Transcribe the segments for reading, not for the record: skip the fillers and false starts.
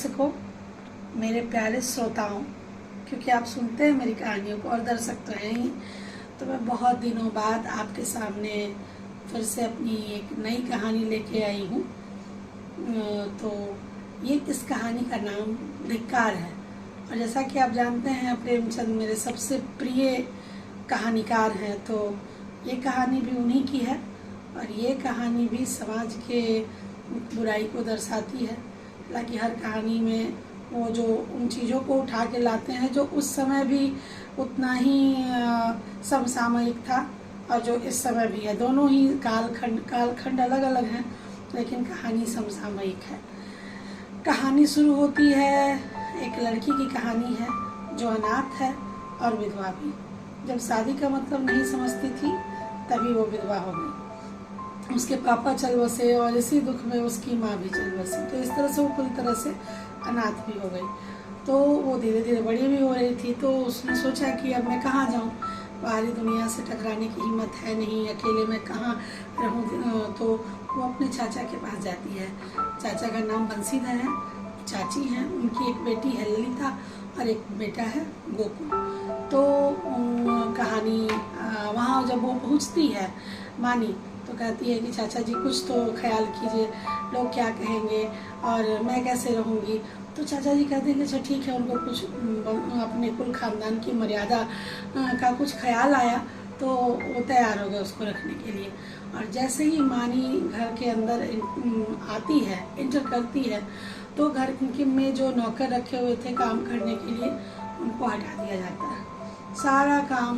दर्शकों, मेरे प्यारे श्रोताओं, क्योंकि आप सुनते हैं मेरी कहानियों को और दर्शक तो हैं ही, तो मैं बहुत दिनों बाद आपके सामने फिर से अपनी एक नई कहानी लेके आई हूँ। तो ये इस कहानी का नाम धिक्कार है। और जैसा कि आप जानते हैं, प्रेमचंद मेरे सबसे प्रिय कहानीकार हैं, तो ये कहानी भी उन्हीं की है और ये कहानी भी समाज के बुराई को दर्शाती है। हालांकि हर कहानी में वो जो उन चीज़ों को उठा के लाते हैं जो उस समय भी उतना ही समसामयिक था और जो इस समय भी है। दोनों ही कालखंड अलग अलग हैं, लेकिन कहानी समसामयिक है। कहानी शुरू होती है, एक लड़की की कहानी है जो अनाथ है और विधवा भी। जब शादी का मतलब नहीं समझती थी तभी वो विधवा हो गई। उसके पापा चल बसे और इसी दुख में उसकी माँ भी चल बसी, तो इस तरह से वो पूरी तरह से अनाथ भी हो गई। तो वो धीरे धीरे बड़ी भी हो रही थी, तो उसने सोचा कि अब मैं कहाँ जाऊँ, बाहरी दुनिया से टकराने की हिम्मत है नहीं, अकेले मैं कहाँ रहूँ। तो वो अपने चाचा के पास जाती है। चाचा का नाम बंसीधर है, चाची हैं, उनकी एक बेटी है ललिता और एक बेटा है गोकुल। तो कहानी वहाँ जब वो पहुँचती है मानी, तो कहती है कि चाचा जी कुछ तो ख्याल कीजिए, लोग क्या कहेंगे और मैं कैसे रहूँगी। तो चाचा जी कहते हैं कि अच्छा ठीक है, उनको कुछ अपने कुल खानदान की मर्यादा का कुछ ख्याल आया तो वो तैयार हो गए उसको रखने के लिए। और जैसे ही मानी घर के अंदर आती है, इंटर करती है, तो घर में जो नौकर रखे हुए थे काम करने के लिए, उनको हटा दिया जाता है। सारा काम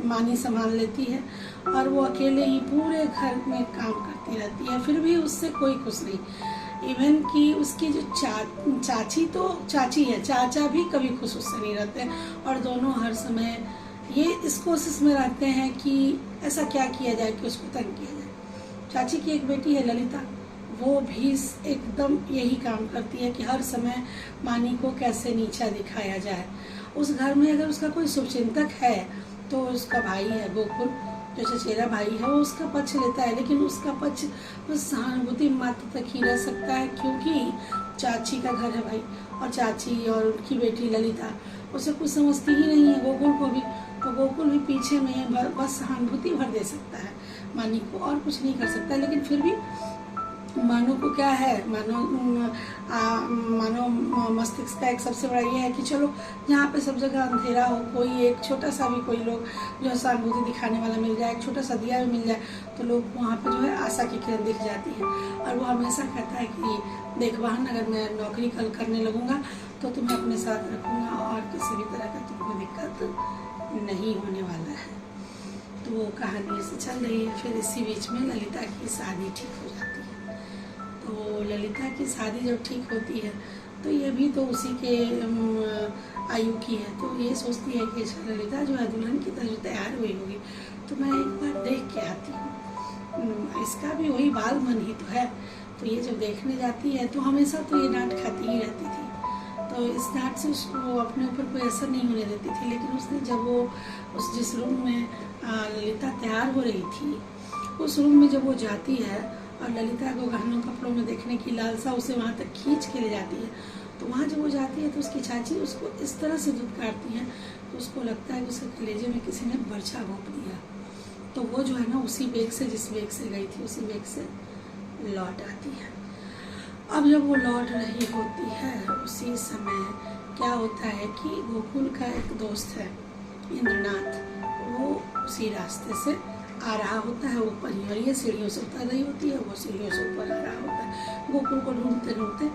मानी संभाल लेती है और वो अकेले ही पूरे घर में काम करती रहती है। फिर भी उससे कोई खुश नहीं। इवन कि उसकी जो चाची तो चाची है, चाचा भी कभी खुश उससे नहीं रहते और दोनों हर समय ये इस कोशिश में रहते हैं कि ऐसा क्या किया जाए कि उसको तंग किया जाए। चाची की एक बेटी है ललिता, वो भी एकदम यही काम करती है कि हर समय मानी को कैसे नीचा दिखाया जाए। उस घर में अगर उसका कोई शुभचिंतक है तो उसका भाई है गोकुल, जो चचेरा भाई है, वो उसका पक्ष लेता है, लेकिन उसका पक्ष बस सहानुभूति मात्र तक ही रह सकता है, क्योंकि चाची का घर है भाई, और चाची और उनकी बेटी ललिता उसे कुछ समझती ही नहीं है गोकुल को भी। तो गोकुल भी पीछे में बस सहानुभूति भर दे सकता है मानी को, और कुछ नहीं कर सकता। लेकिन फिर भी मानो को क्या है, मानो मस्तिष्क का एक सबसे बड़ा ये है कि चलो जहाँ पे सब जगह अंधेरा हो, कोई एक छोटा सा भी कोई लोग जो है सहानुभूति दिखाने वाला मिल जाए, एक छोटा सा दिया भी मिल जाए, तो लोग वहाँ पे जो है आशा की किरण दिख जाती है। और वो हमेशा कहता है कि देख बहन, अगर मैं नौकरी कल करने लगूँगा तो तुम्हें अपने साथ रखूँगा और किसी भी तरह का तुमको दिक्कत नहीं होने वाला है। तो वो कहानी से चल रही है। फिर इसी बीच में ललिता की शादी ठीक हो जाती है। तो ललिता की शादी जब ठीक होती है तो ये भी तो उसी के आयु की है, तो ये सोचती है कि ललिता जो है दुल्हन की तरह तैयार हुई होगी, तो मैं एक बार देख के आती हूँ, इसका भी वही बाल मन ही तो है। तो ये जब देखने जाती है तो हमेशा तो ये डांट खाती ही रहती थी, तो इस डांट से उसको अपने ऊपर कोई असर नहीं होने देती थी। लेकिन उसने जब वो जिस रूम में ललिता तैयार हो रही थी, उस रूम में जब वो जाती है और ललिता को गहनों कपड़ों में देखने की लालसा उसे वहाँ तक खींच के ले जाती है, तो वहाँ जब वो जाती है तो उसकी चाची उसको इस तरह से धुतकारती हैं तो उसको लगता है कि उसके कलेजे में किसी ने बर्छा घोंप दिया। तो वो जो है ना, उसी बेग से, जिस बेग से गई थी, उसी बेग से लौट आती है। अब जब वो लौट रही होती है, उसी समय क्या होता है कि गोकुल का एक दोस्त है इंद्रनाथ, वो उसी रास्ते से आ रहा होता है ऊपर ही, और ये सीढ़ियों से उतर रही होती है, वो सीढ़ियों से ऊपर आ रहा होता है। गोकुल को ढूंढते ढूंढते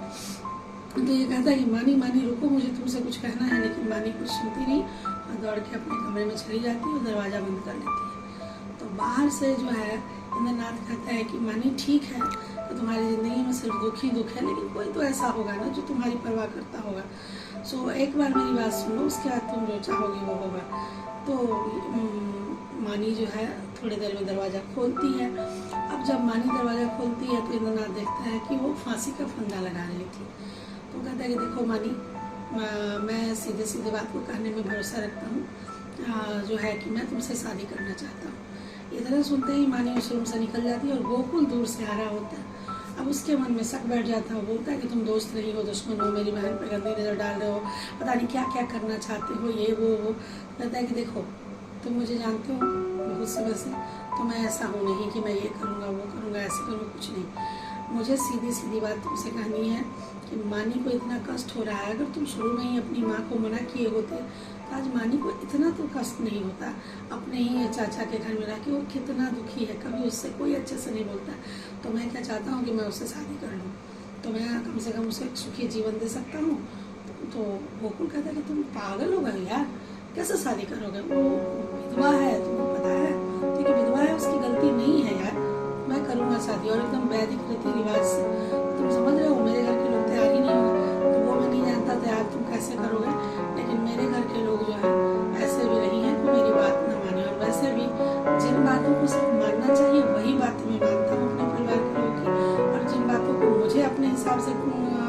तो ये कहता है कि मानी रुको, मुझे तुमसे कुछ कहना है। लेकिन मानी कुछ सुनती नहीं और दौड़ के अपने कमरे में चली जाती है और दरवाज़ा बंद कर लेती है। तो बाहर से जो है इंद्रनाथ कहता है कि मानी ठीक है, तो तुम्हारी ज़िंदगी में सिर्फ दुख ही दुख है, लेकिन कोई तो ऐसा होगा ना जो तुम्हारी परवाह करता होगा। सो एक बार मेरी बात सुन लो, उसके बाद तुम जो चाहोगी वो होगा। तो मानी जो है थोड़ी देर में दरवाज़ा खोलती है। अब जब मानी दरवाज़ा खोलती है तो इंद्रनाथ देखता है कि वो फांसी का फंदा लगा रही थी। तो कहता है कि देखो मानी, मैं सीधे सीधे बात को कहने में भरोसा रखता हूँ, जो है कि मैं तुमसे शादी करना चाहता हूँ। इतना सुनते ही मानी उस रूम से निकल जाती है और गोकुल दूर से आ रहा होता है। अब उसके मन में शक बैठ जाता है, वो बोलता है कि तुम दोस्त नहीं हो, दुश्मन हो, मेरी बहन पर गंदी नज़र डाल रहे हो, पता नहीं क्या क्या करना चाहते हो, ये वो। कहता है कि देखो तुम मुझे जानते हो बहुत समय से, तो मैं ऐसा हूँ नहीं कि मैं ये करूँगा वो करूँगा ऐसे करूँगा, कुछ नहीं। मुझे सीधी सीधी बात तुमसे कहनी है कि मानी को इतना कष्ट हो रहा है, अगर तुम शुरू में ही अपनी माँ को मना किए होते तो आज मानी को इतना तो कष्ट नहीं होता। अपने ही चाचा के घर में रह के वो कितना दुखी है, कभी उससे कोई अच्छे से नहीं बोलता। तो मैं क्या चाहता हूँ कि मैं उससे शादी कर लूँ, तो मैं कम से कम उसे एक सुखी जीवन दे सकता हूँ। तो गोकुल कहता है कि तुम पागल हो गए यार, कैसे शादी करोगे, वो विधवा है, तुमको पता है, ठीक है विधवा है, उसकी गलती नहीं है यार, मैं करूँगा शादी और एकदम वैदिक रीति रिवाज से। तुम समझ रहे हो मेरे घर के लोग तैयार ही नहीं होंगे, तो वो मैं नहीं जानता तैयार तुम कैसे करोगे, लेकिन मेरे घर के लोग जो है ऐसे भी नहीं है कि मेरी बात न माने। और वैसे भी जिन बातों को सिर्फ मानना चाहिए वही बातें मैं मानता हूँ अपने परिवार के लोगों की, और जिन बातों को मुझे अपने हिसाब से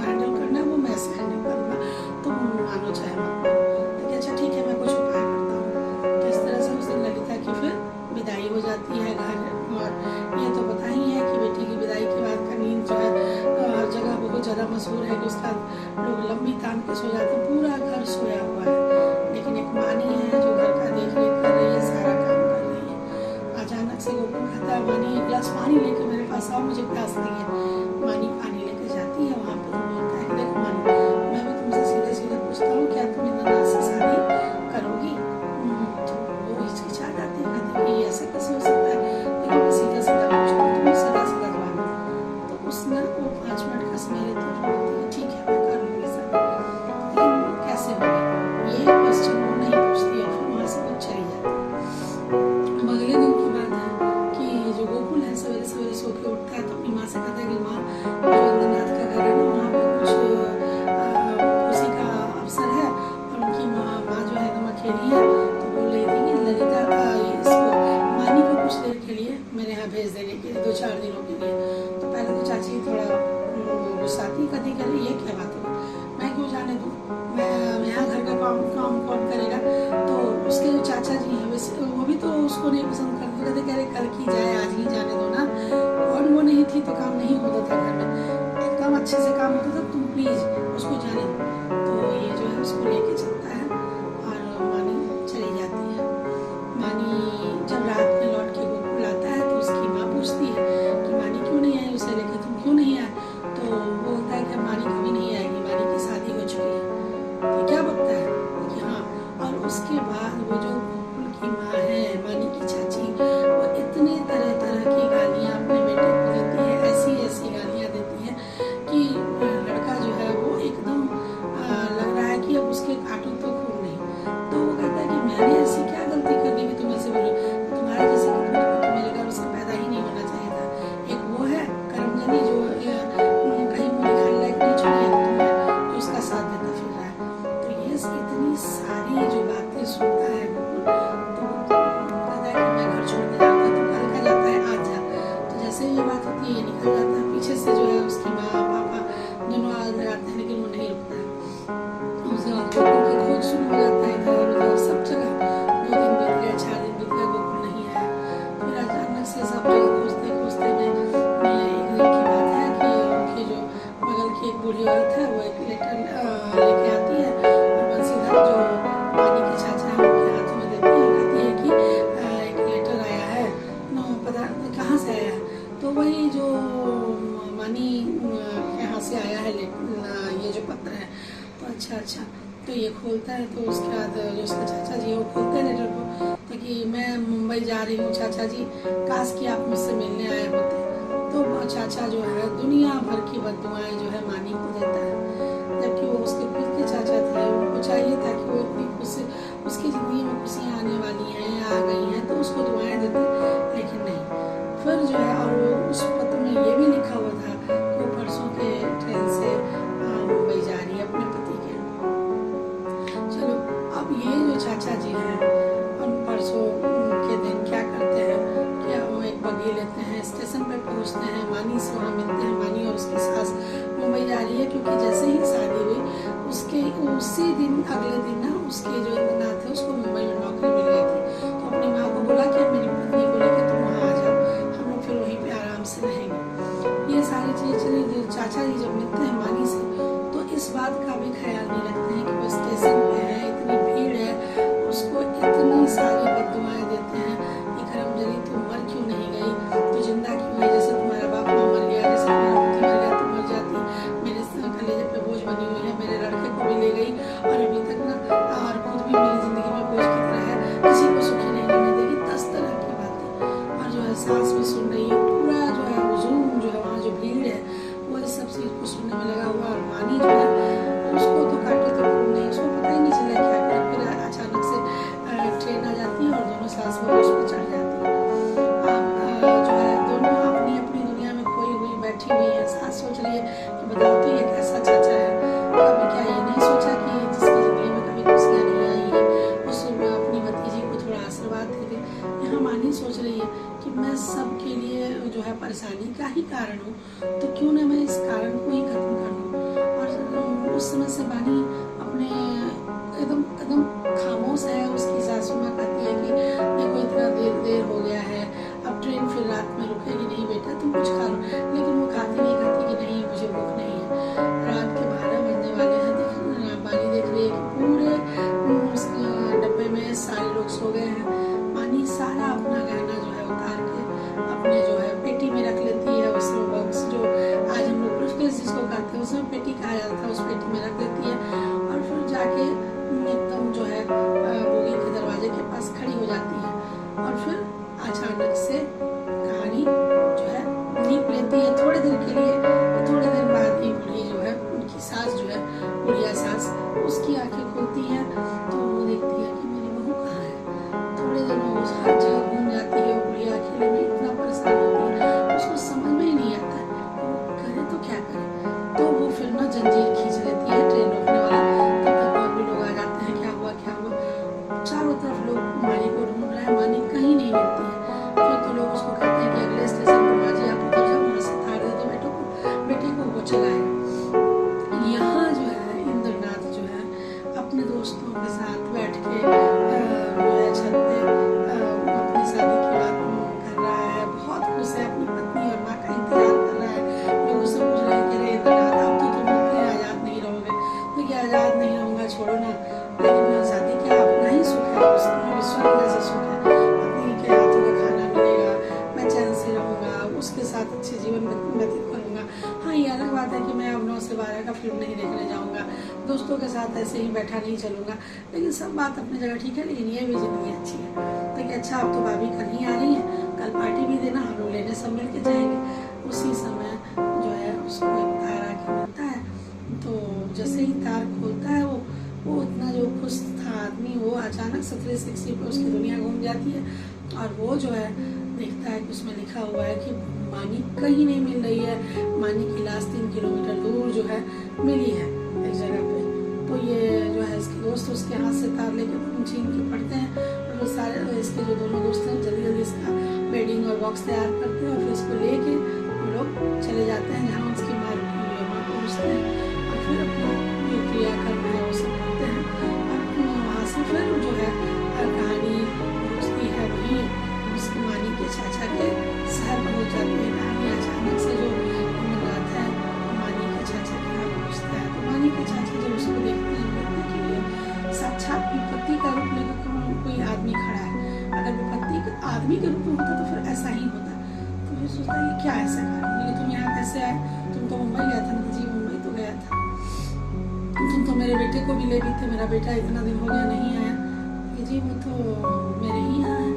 हैंडल करना है वो मैं ऐसे हैंडल करूँगा, तुम मानो चाहे मत मानो। अच्छा ठीक है मैं कुछ उपाय करता हूँ। तो इस तरह से उस दिन ललिता की फिर विदाई हो जाती है घर। और ये तो पता ही है कि बेटी की विदाई के बाद का नींद जो है हर जगह बहुत ज़्यादा मशहूर है कि उसका लोग लंबी तान के सो जाते हैं, पूरा घर सोया हुआ है, लेकिन एक मानी है जो घर का देख रेख कर रही है, सारा काम कर रही है। अचानक से गोकुल कहता है मानी एक गिलास पानी लेके मेरे पास आओ, मुझे प्यास लगी है। मानी पानी लेके जाती है, वहाँ पर तो बोलता है कि देखो मानी मैं भी तुमसे सीधे सीधे पूछता हूँ क्या तुम इंद्रनाथ से शादी करोगी? तो वो हिचकिचा जाती है, कहती है ऐसे कैसे हो सकता है, लेकिन मैं सीधा सीधा पूछता हूँ तुम सीधा सीधा जवाब दो। तो उसमें वो 5 मिनट का समय लेते हैं, बोलती है ठीक है मैं कर लूँगी शादी, लेकिन कैसे होगी ये क्वेश्चन वो नहीं पूछती है, फिर वहाँ से वो चली जाती है। अब अगले दिन की बात है कि जो गोकुल है सवेरे सवेरे सो के उठता है तो अपनी माँ से कहता है कि माँ जो इंद्रनाथ का घर है ना वहाँ पे कुछ खुशी का अवसर है, और उनकी माँ जो है एकदम अकेली है, तो बोल रही थी कि ललिता का इसको मानी को कुछ देर के लिए मेरे यहाँ भेज देने के लिए 2-4 दिनों के लिए। तो पहले तो चाची थोड़ा गुस्साती कभी करे ये क्या बात है, मैं क्यों जाने दूँ, मैं यहाँ घर का काम कौन करेगा। तो उसके जो चाचा जी हैं वैसे वो भी तो उसको नहीं पसंद करते, कहते कह रहे कल की जाए आज ही जाने दो ना, और वो नहीं थी तो काम नहीं होता था घर में, एकदम अच्छे से काम होता था, तुम प्लीज उसको जाने दो। तो ये जो है उसको लेके चलता है और मानी चली जाती है। मानी जब रात में लौट के गोकुल आता है तो उसकी माँ पूछती है कि मानी क्यों नहीं आई, उसे लेके तुम क्यों नहीं आए? तो वो बोलता है कि मानी कभी नहीं आएगी, मानी की शादी हो चुकी है। तो क्या बोलता है कि हाँ, और उसके बाद वो जो गोकुल की माँ है मानी की चाची, वो इतनी तरह तरह की गालियाँ अपने बेटे को देती है, ऐसी ऐसी गालियाँ देती है कि लड़का जो है वो एकदम लग रहा है कि अब उसके काटो तो खून नहीं। तो वो कहता है कि मैंने ऐसी क्या गलती कर दी कि तुम ऐसे बोलो, तुम्हारे जैसे कपूत को तो मेरे घर से पैदा ही नहीं होना चाहिए था। एक वो है करमजनी जो कहीं मुँह दिखाने लायक नहीं छोड़ी, एक तुम है जो उसका साथ देता फिर रहा है। तो ये इतनी सारी जो बातें सुनता है तो कहता है कि मैं घर छोड़ के जाऊँगा, तो हल्का जाता है आज जा। तो जैसे ये बात होती है ये निकल जाता है, पीछे से जो है उसकी माँ पापा दोनों आग लगाते हैं, लेकिन वो नहीं रुकता है। उसके बाद गोकुल की खोज शुरू हो जाता है इधर उधर सब जगह। 2 दिन बीत गए, 4 दिन बीत गए, गोकुल नहीं आया। फिर अचानक से सब जगह खोजते खोजते में एक दिन की बात है कि उनकी जो बगल की एक बूढ़ी औरत है वो एक लेटर लेके आती है और बंसीधर जो मानी के चाचा है उनके हाथ में देती है और कहती है कि एक लेटर आया है, पता कहाँ से आया है। तो वही जो मानी यहाँ से आया है ये जो पत्र है। तो अच्छा तो ये खोलता है, तो उसके बाद जो उसका चाचा जी है वो खोलते हैं लेटर को, तो कि मैं मुंबई जा रही हूँ चाचा जी, काश कि आप मुझसे मिलने आए होते। तो चाचा जो है दुनिया भर की बद्दुआएं जो है मानी को देता है, जबकि वो उसके खुद के चाचा थे, उनको चाहिए था कि वो इतनी खुशी उसकी ज़िंदगी में खुशियाँ आने वाली हैं या आ गई हैं तो उसको दुआएं देते, लेकिन नहीं। फिर जो है और वो उस पत्र में ये भी लिखा हुआ था कि वो परसों के ट्रेन से मुंबई जा रही है अपने पति के। चलो अब ये जो चाचा जी हैं उन परसों के दिन क्या करते हैं कि वो एक बग्घी लेते हैं, स्टेशन पर पहुंचते हैं, मानी से वहाँ मिलते हैं। मानी और उसकी सास मुंबई जा रही है क्योंकि जैसे ही शादी हुई उसके उसी दिन अगले दिन ना उसके जो इंद्रनाथ है उसको मुंबई में नौकरी मिल गई थी। तो अपनी माँ को बोला कि मेरी पत्नी को लेकर तुम वहाँ आ जाओ, हम लोग फिर वहीं पे आराम से रहेंगे। ये सारी चीज़ें सास वो उस पर चढ़ जाती है। अब जो है दोनों अपनी अपनी दुनिया में खोई हुई बैठी हुई है। सास सोच रही है कि बताओ तो ये कैसा चाचा है, कभी क्या ये नहीं सोचा कि जिसकी जिंदगी में कभी खुशियाँ नहीं आई है उस अपनी भतीजी को थोड़ा आशीर्वाद दे दे। यहाँ मानी सोच रही है कि मैं सबके लिए जो है परेशानी का ही कारण हूँ, तो क्यों ना मैं इस कारण को ही खत्म कर दूँ। और उस समय से बानी अपने एकदम एकदम खामोश है। उसकी सासू माँ कहती है कि देखो इतना देर हो गया है, अब ट्रेन फिर रात में रुकेगी नहीं बेटा, तुम कुछ खा लो। लेकिन वो खाती कि नहीं मुझे भूख नहीं है। रात के 12 बजने वाले हैं। बानी देख रही है कि पूरे डब्बे में सारे लोग सो गए हैं। बानी सारा अपना गहना जो है उतार के अपने जो है पेटी में रख लेती है। उसमें बॉक्स जो आज हम लोग ब्रीफकेस जिसको कहते हैं उसमें पेटी कहा जाता था, उस पेटी में रख देती है। और फिर जाके एकदम जो है बोगी के दरवाजे के पास खड़ी हो जाती है। और फिर अचानक से कहानी जो है नींद लेती है थोड़ी देर के लिए। थोड़ी देर बाद ही बूढ़ी जो है उनकी सास जो है बुढ़िया सास उसकी आंखें खुलती हैं तो वो देखती है कि मेरी बहू कहाँ है। थोड़ी देर में वो हर जगह घूम जाती है। बुढ़िया अकेले में इतना परेशान होती है, उसको समझ में ही नहीं आता है वो करे तो क्या करे। तो वो फिर ना जंजीर खींच लेती है ट्रेन रोकने वाला। तब तक और भी लोग आ जाते हैं, क्या हुआ क्या हुआ। चारों तरफ लोग मानी को ढूंढ रहे हैं, मानी कहीं नहीं मिलती है। फिर तो लोग उसको कहते हैं कि अगले स्टेशन पर बाजी आप उतर जाओ, वहाँ से तार दे दो बेटे को वो चलाएगा। यहाँ जो है इंद्रनाथ जो है अपने दोस्तों के साथ बैठ के जो है छत पे अपनी शादी की बात कर रहा है। बहुत खुश है, अपनी पत्नी और माँ का इंतजार कर रहा है। लोग उससे पूछ रहे हैं कि अरे इंद्रनाथ अब तो तुम इतने आज़ाद नहीं रहोगे। तो क्या आज़ाद नहीं रहूँगा, छोड़ो ना। लेकिन शादी क्या अपना ही सुख है, उसमें विश्वास जैसे सुख है। पत्नी के हाथों का खाना मिलेगा, मैं चैन से रहूँगा, उसके साथ अच्छे जीवन व्यतीत करूँगा। हाँ ये अलग बात है कि मैं अब 9 से 12 का फिल्म नहीं देखने जाऊँगा, दोस्तों के साथ ऐसे ही बैठा नहीं चलूँगा। लेकिन सब बात अपनी जगह ठीक है, लेकिन ये भी जिंदगी अच्छी है। तो कि अच्छा अब तो भाभी कल ही आ रही है, कल पार्टी भी देना, हम लोग लेने सब मिल के जाएंगे। उसी समय जो है उसको एक तार आके मिलता है। तो जैसे ही तार खोलता है वो इतना जो खुश था आदमी वो अचानक से 360 पे उसकी दुनिया घूम जाती है। और वो जो है देखता है कि उसमें लिखा हुआ है कि मानी कहीं नहीं मिल रही है। मानी की लाश 3 किलोमीटर दूर जो है मिली है एक जगह पे। तो ये जो है इसके दोस्त उसके हाथ से तार लेके छीन के पड़ते हैं। और फिर सारे इसके जो दोनों दोस्त हैं जल्दी जल्दी इसका बेडिंग और बॉक्स तैयार करते हैं और फिर इसको लेके वो लोग चले जाते हैं जहाँ उसकी माँ रुकी हुई है, वहाँ पहुँचते हैं। और फिर अपना जो क्रियाकर्म है वो सब करते हैं। और वहाँ से फिर जो है कहानी पहुँचती है वहीं उसकी मानी के चाचा के शहर पहुँच जाती है। कहानी अचानक से जो इंद्रनाथ है मानी के चाचा के यहाँ पहुँचता है। तो मानी के चाचा जब उसको देखते हैं कि ये साक्षात विपत्ति का रूप लेकर कोई आदमी खड़ा है। अगर विपत्ति आदमी के रूप में होता तो फिर ऐसा ही होता। तो फिर सोचता है ये क्या ऐसा कारण, तुम यहाँ कैसे आए, तुम तो मुंबई गया था। जी मुंबई तो गया था, तुम तो मेरे बेटे को भी ले गई थे, मेरा बेटा इतना दिन हो गया नहीं आया। जी वो तो मेरे ही यहाँ है,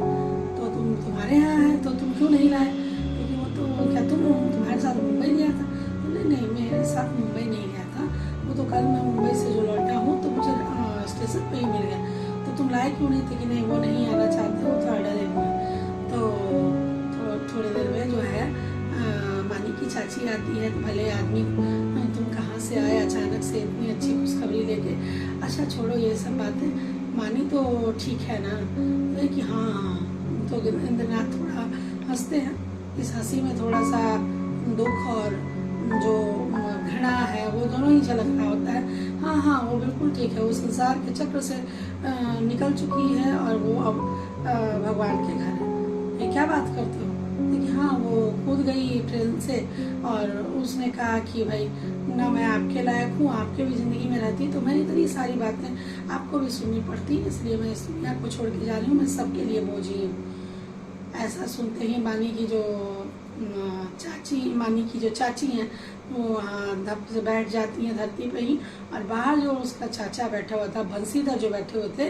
तो तुम तुम्हारे यहाँ है तो तुम क्यों नहीं लाए, क्योंकि वो तो क्या तुम तुम्हारे साथ मुंबई गया था। नहीं मेरे साथ मुंबई नहीं गया था, वो तो कल मैं मुंबई से जो लौटा हूँ तो मुझे स्टेशन पे ही मिल गया। तो तुम लाए क्यों नहीं थे, कि नहीं वो नहीं आना चाहते, वो थोड़ा डरे हुए। तो थोड़ी देर में जो है मानी की चाची आती है। तो भले आदमी तुम कहाँ से आए अचानक से इतनी अच्छी खुशखबरी लेके। अच्छा छोड़ो ये सब बातें, मानी तो ठीक है ना। तो कि हाँ तो इंद्रनाथ थोड़ा हंसते हैं। इस हंसी में थोड़ा सा दुख और जो घृणा है वो दोनों ही झलक रहा होता है। हाँ वो बिल्कुल ठीक है, वो संसार के चक्र से निकल चुकी है और वो अब भगवान के घर है। ये क्या बात करते हो। देखिए हाँ वो कूद गई ट्रेन से और उसने कहा कि भाई ना मैं आपके लायक हूँ, आपके भी ज़िंदगी में रहती तो मैं इतनी सारी बातें आपको भी सुननी पड़ती, इसलिए मैं इस दुनिया को छोड़ के जा रही हूँ, मैं सबके लिए बोझी हूँ। ऐसा सुनते ही मानी की जो चाची हैं वो वहाँ धप से बैठ जाती हैं धरती पे ही। और बाहर जो उसका चाचा बैठा हुआ था, बंसीधर जो बैठे हुए थे,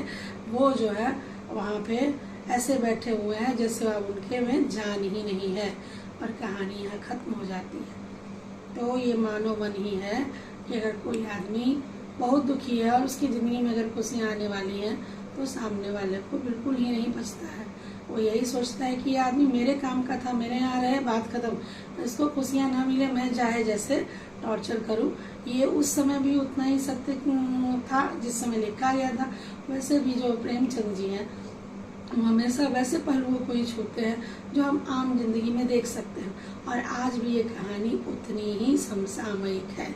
वो जो है वहाँ पे ऐसे बैठे हुए हैं जैसे अब उनके में जान ही नहीं है। और कहानी यहाँ खत्म हो जाती है। तो ये मानो मन ही है कि अगर कोई आदमी बहुत दुखी है और उसकी ज़िंदगी में अगर खुशियाँ आने वाली हैं तो सामने वाले को बिल्कुल ही नहीं बचता है। वो यही सोचता है कि ये आदमी मेरे काम का था, मेरे यहाँ रहे, बात खत्म, इसको खुशियाँ ना मिले, मैं चाहे जैसे टॉर्चर करूँ। ये उस समय भी उतना ही सत्य था जिस समय लिखा गया था। वैसे भी जो प्रेमचंद जी हैं वो हमेशा वैसे पहलुओं को ही छूते हैं जो हम आम जिंदगी में देख सकते हैं, और आज भी ये कहानी उतनी ही समसामयिक है।